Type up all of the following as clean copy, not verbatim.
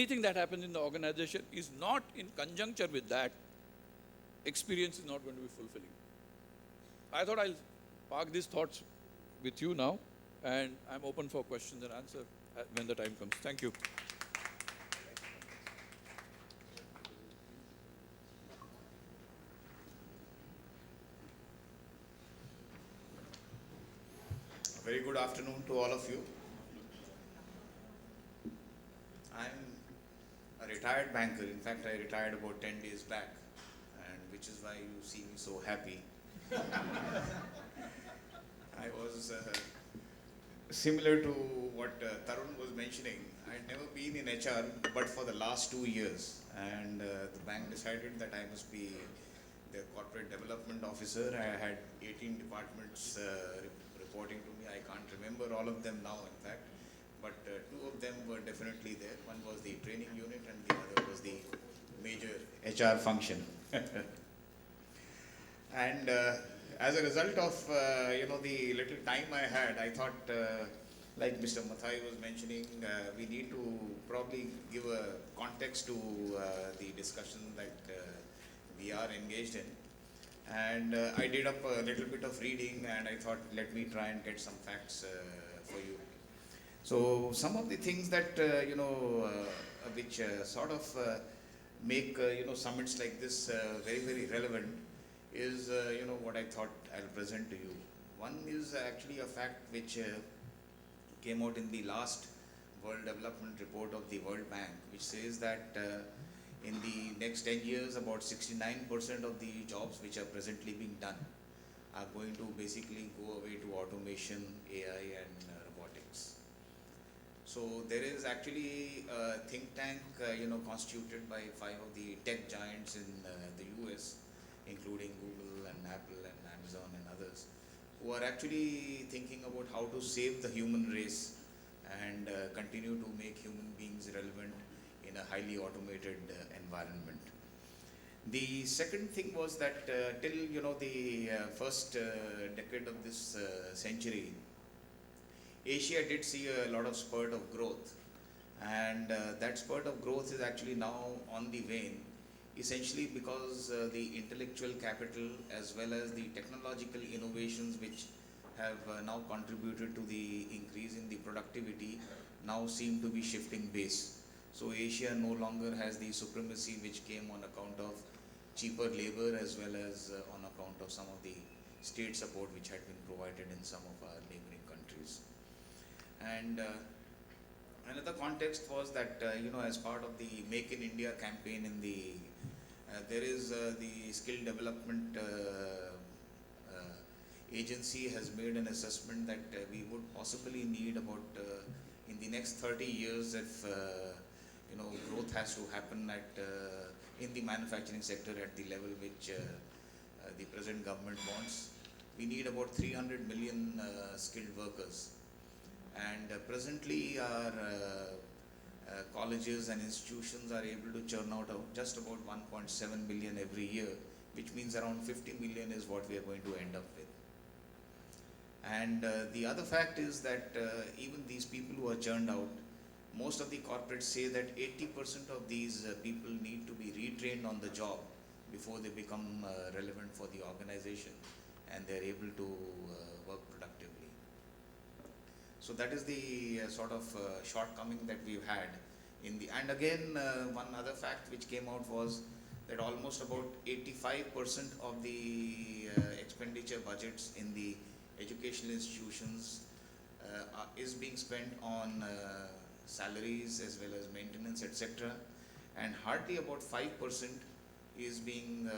anything that happens in the organization is not in conjuncture with that, experience is not going to be fulfilling. I thought I'll park these thoughts with you now, and I'm open for questions and answers when the time comes. Thank you. A very good afternoon to all of you. I'm a retired banker. In fact, I retired about 10 days back, and which is why you see me so happy. I was similar to what Tarun was mentioning. I'd never been in HR, but for the last 2 years, and the bank decided that I must be the corporate development officer. I had 18 departments reporting to me. I can't remember all of them now, in fact, but two of them were definitely there. One was the training unit, and the other was the major HR function. And as a result of the little time I had, I thought, like Mr. Mathai was mentioning, we need to probably give a context to the discussion that we are engaged in. And I did up a little bit of reading, and I thought, let me try and get some facts for you. So some of the things that which sort of make summits like this very relevant is what I thought I'll present to you. One is actually a fact which came out in the last World Development Report of the World Bank, which says that in the next 10 years, about 69% of the jobs which are presently being done are going to basically go away to automation, AI, and robotics. So there is actually a think tank, constituted by 5 of the tech giants in the US, including Google and Apple and Amazon and others, who are actually thinking about how to save the human race and continue to make human beings relevant in a highly automated environment. The second thing was that till the first decade of this century, Asia did see a lot of spurt of growth, and that spurt of growth is actually now on the wane, essentially because the intellectual capital as well as the technological innovations which have now contributed to the increase in the productivity now seem to be shifting base. So Asia no longer has the supremacy which came on account of cheaper labor as well as on account of some of the state support which had been provided in some of our neighboring countries. And another context was that as part of the Make in India campaign in the there is the skill development agency has made an assessment that we would possibly need about in the next 30 years, if growth has to happen at in the manufacturing sector at the level which the present government wants, we need about 300 million skilled workers. And presently our colleges and institutions are able to churn out just about 1.7 million every year, which means around 50 million is what we are going to end up with. And the other fact is that even these people who are churned out, most of the corporates say that 80% of these people need to be retrained on the job before they become relevant for the organization and they're able to work productively. So that is the sort of shortcoming that we've had in the, and again one other fact which came out was that almost about 85% of the expenditure budgets in the educational institutions is being spent on salaries as well as maintenance, etc., and hardly about 5% is being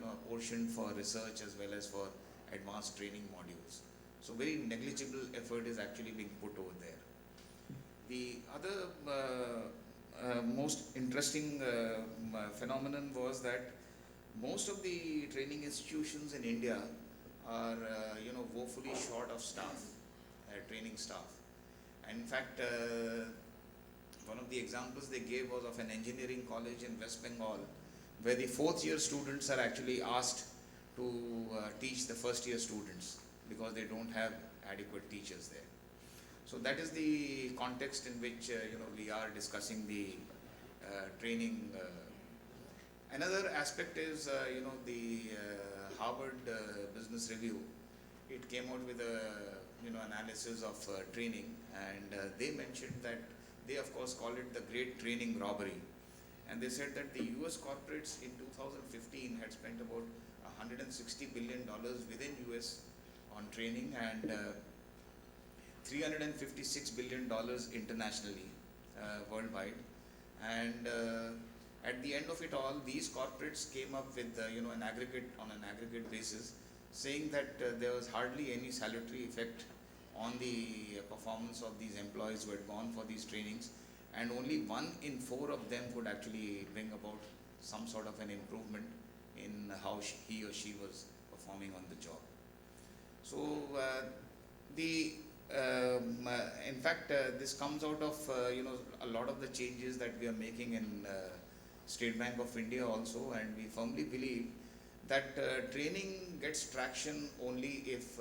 apportioned for research as well as for advanced training modules. So very negligible effort is actually being put over there. The other most interesting phenomenon was that most of the training institutions in India are woefully short of staff, training staff. And in fact, one of the examples they gave was of an engineering college in West Bengal, where the 4th year students are actually asked to teach the 1st year students because they don't have adequate teachers there. So that is the context in which we are discussing the training. Another aspect is, the Harvard Business Review. It came out with a analysis of training, and they mentioned that they of course call it the great training robbery, and they said that the US corporates in 2015 had spent about $160 billion within US on training, and $356 billion internationally, worldwide. And at the end of it all, these corporates came up with an aggregate basis, saying that there was hardly any salutary effect on the performance of these employees who had gone for these trainings, and only 1 in 4 of them could actually bring about some sort of an improvement in how he or she was performing on the job. So in fact, this comes out of a lot of the changes that we are making in State Bank of India also, and we firmly believe that training gets traction only if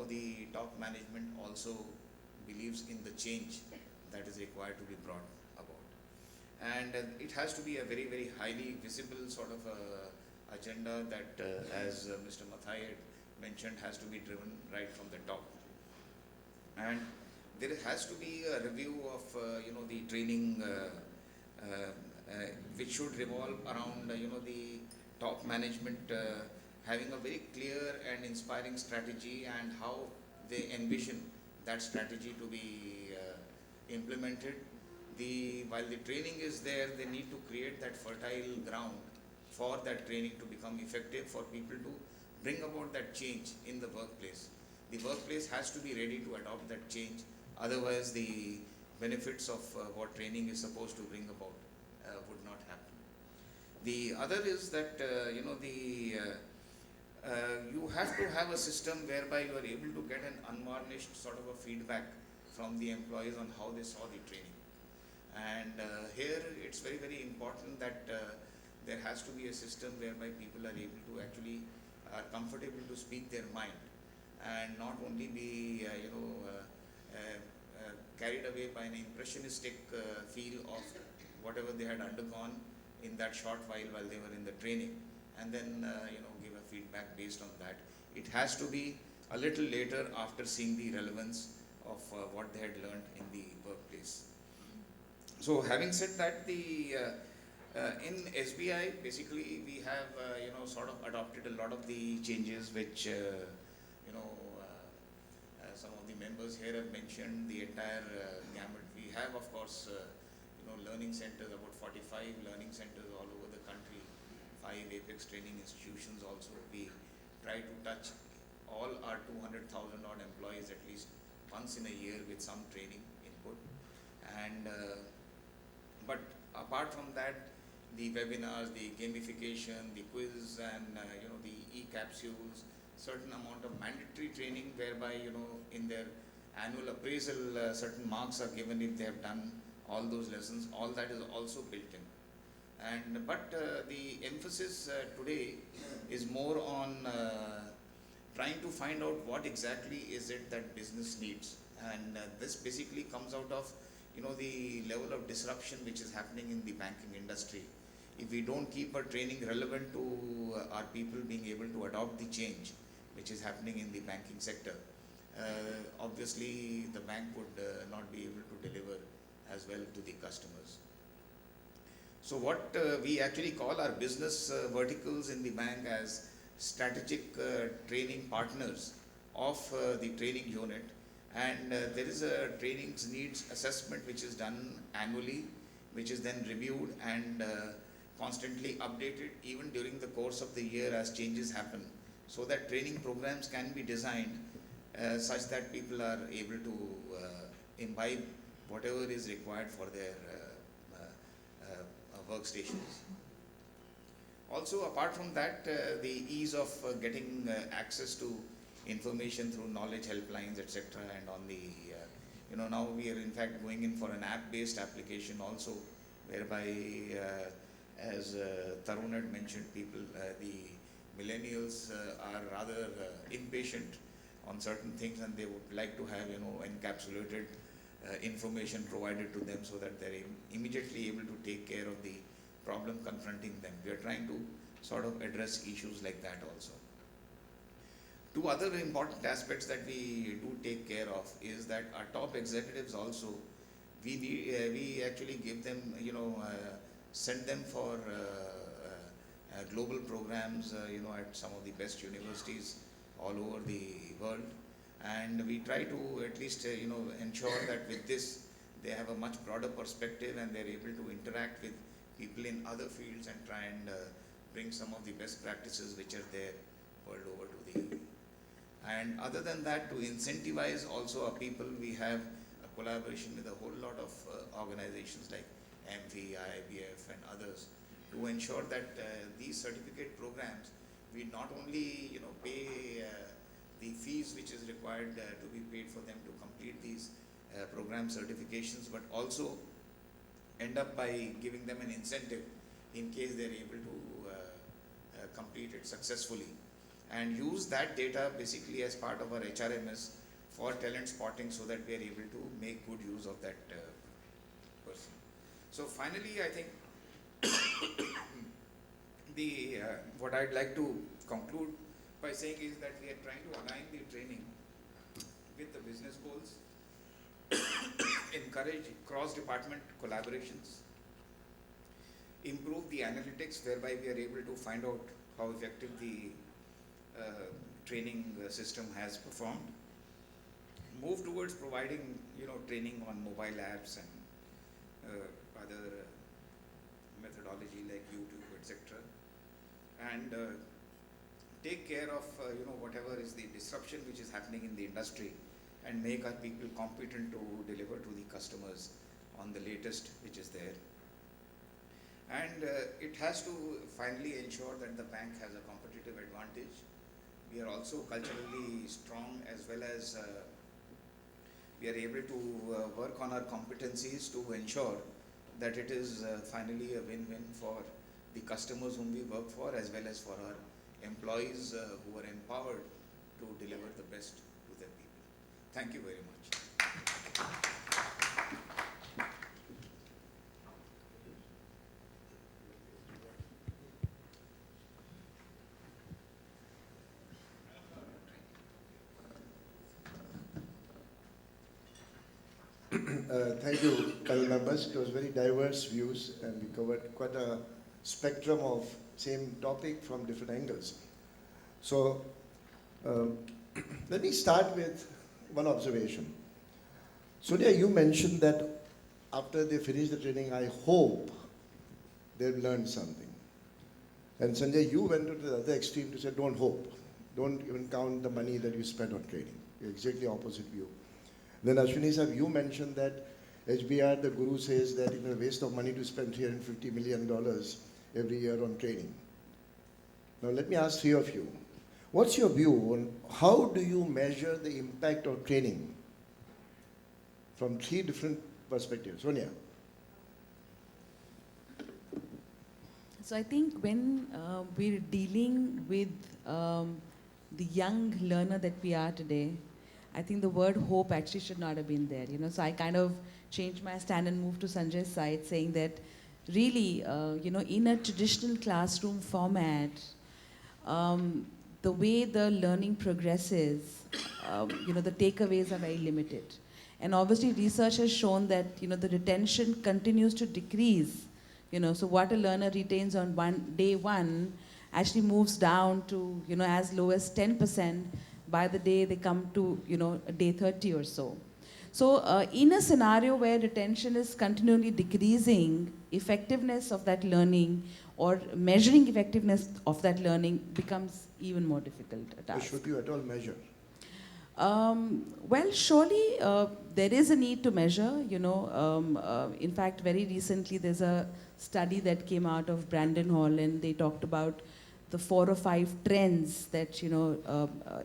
the top management also believes in the change that is required to be brought about, and it has to be a very, very highly visible sort of agenda that, as Mr. Mathai had mentioned, has to be driven right from the top. And there has to be a review of the training which should revolve around the top management having a very clear and inspiring strategy, and how they envision that strategy to be implemented. While the training is there, they need to create that fertile ground for that training to become effective, for people to bring about that change in the workplace. The workplace has to be ready to adopt that change, otherwise the benefits of what training is supposed to bring about would not happen. The other is that you have to have a system whereby you are able to get an unvarnished sort of a feedback from the employees on how they saw the training. And here it's very, very important that there has to be a system whereby people are able to actually are comfortable to speak their mind, and not only be carried away by an impressionistic feel of whatever they had undergone in that short while they were in the training, and then give a feedback based on that. It has to be a little later, after seeing the relevance of what they had learned in the workplace. So having said that, in SBI, basically we have sort of adopted a lot of the changes which some of the members here have mentioned, the entire gamut. We have, of course, learning centers, about 45 learning centers all over the country, 5 Apex training institutions also. We try to touch all our 200,000 odd employees at least once in a year with some training input. And but apart from that, the webinars, the gamification, the quiz, and the e-capsules, certain amount of mandatory training whereby in their annual appraisal certain marks are given if they have done all those lessons. All that is also built in. And but the emphasis today is more on trying to find out what exactly is it that business needs, and this basically comes out of the level of disruption which is happening in the banking industry. If we don't keep our training relevant to our people being able to adopt the change which is happening in the banking sector, obviously the bank would not be able to deliver as well to the customers. So what we actually call our business verticals in the bank as strategic training partners of the training unit, and there is a trainings needs assessment which is done annually, which is then reviewed and constantly updated even during the course of the year as changes happen, so that training programs can be designed such that people are able to imbibe whatever is required for their workstations. Also, apart from that, the ease of getting access to information through knowledge helplines, etc., and on the now we are in fact going in for an app-based application also, whereby as Tarun had mentioned, people, the millennials are rather impatient on certain things, and they would like to have encapsulated information provided to them so that they're immediately able to take care of the problem confronting them. We are trying to sort of address issues like that also. Two other important aspects that we do take care of is that our top executives also, we actually give them, send them for global programs, at some of the best universities all over the world. And we try to at least, ensure that with this, they have a much broader perspective and they're able to interact with people in other fields and try and bring some of the best practices which are there world over to the. And other than that, to incentivize also our people, we have a collaboration with a whole lot of organizations like MV, IIBF and others to ensure that these certificate programs, we not only pay the fees which is required to be paid for them to complete these program certifications, but also end up by giving them an incentive in case they're able to complete it successfully, and use that data basically as part of our HRMS for talent spotting so that we are able to make good use of that person. So finally, I think what I'd like to conclude by saying is that we are trying to align the training with the business goals, encourage cross-department collaborations, improve the analytics whereby we are able to find out how effective the training system has performed, move towards providing training on mobile apps and other methodology like YouTube, etc., and take care of whatever is the disruption which is happening in the industry and make our people competent to deliver to the customers on the latest which is there. And it has to finally ensure that the bank has a competitive advantage. We are also culturally strong, as well as we are able to work on our competencies to ensure that it is finally a win-win for the customers whom we work for, as well as for our employees who are empowered to deliver the best to their people. Thank you very much. Thank you, panel members. It was very diverse views and we covered quite a spectrum of same topic from different angles. So let me start with one observation. Sonia, you mentioned that after they finish the training, I hope they've learned something. And Sanjay, you went to the other extreme to say, don't hope. Don't even count the money that you spend on training. You're exactly opposite view. Then Ashwini sir, you mentioned that HBR, the guru says that it's a waste of money to spend $350 million every year on training. Now let me ask three of you. What's your view on how do you measure the impact of training from three different perspectives? Sonia. So I think when we're dealing with the young learner that we are today, I think the word hope actually should not have been there. So I kind of changed my stand and moved to Sanjay's side, saying that really, in a traditional classroom format, the way the learning progresses, the takeaways are very limited. And obviously research has shown that, the retention continues to decrease. So what a learner retains on day one actually moves down to, as low as 10% by the day they come to, day 30 or so. So in a scenario where retention is continually decreasing, effectiveness of that learning or measuring effectiveness of that learning becomes even more difficult a task. Should you at all measure? Well, surely there is a need to measure, in fact, very recently there's a study that came out of Brandon Hall and they talked about the 4 or 5 trends that,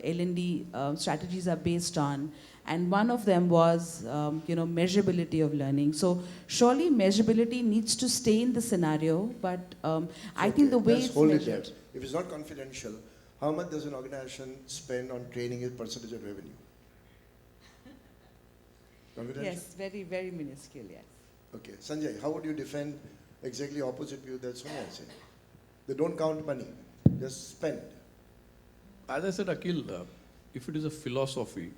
L&D strategies are based on. And one of them was, measurability of learning. So surely measurability needs to stay in the scenario, but I think the way it's measured. If it's not confidential, how much does an organization spend on training as percentage of revenue? Confidential? Yes, very, very minuscule, yes. Okay. Sanjay, how would you defend exactly opposite view that Sonia is saying? They don't count money, just spend. As I said, Akhil, if it is a philosophy,